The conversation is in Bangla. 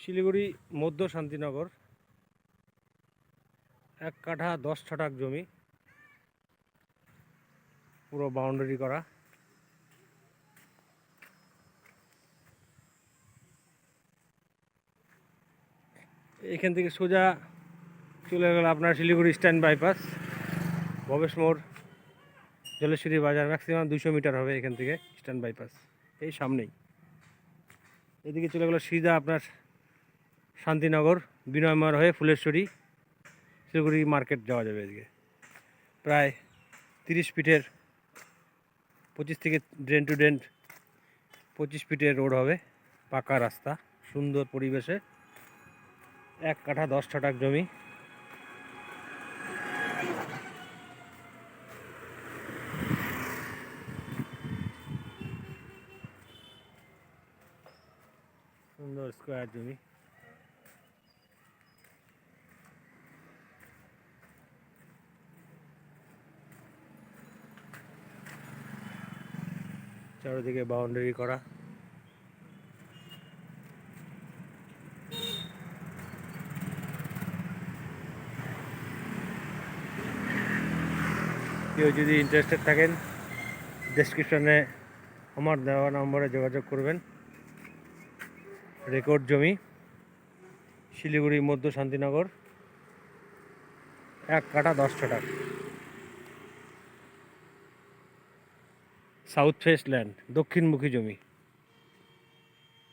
শিলিগুড়ি মধ্য শান্তিনগর 1 কাঠা 10 ছটাক জমি, পুরো বাউন্ডারি করা। এখান থেকে সোজা চলে গেল আপনার শিলিগুড়ি স্ট্যান্ড বাইপাস, ভবেশ মোড়, জলেশ্বরী বাজার। ম্যাক্সিমাম 200 মিটার হবে এখান থেকে স্ট্যান্ড বাইপাস, এই সামনেই। এদিকে চলে গেল সিধা আপনার শান্তিনগর, বিনয়মার হয়ে ফুলেশ্বরী, শিলিগুড়ি মার্কেট যাওয়া যাবে। এদিকে প্রায় 30 ফিটের, 25 থেকে ড্রেন টু ড্রেন 25 ফিটের রোড হবে, পাকা রাস্তা, সুন্দর পরিবেশে। 1 কাঠা 10 ছটাক জমি। সুন্দর স্কোয়ার জমি। চারিদিকে বাউন্ডারি করা। কেউ যদি ইন্টারেস্টেড থাকেন, ডেসক্রিপশনে আমার দেওয়া নম্বরে যোগাযোগ করবেন। রেকর্ড জমি, শিলিগুড়ি মধ্য শান্তিনগর, 1 কাঠা 10 ছটাক, সাউথ ফেস ল্যান্ড, দক্ষিণমুখী জমি।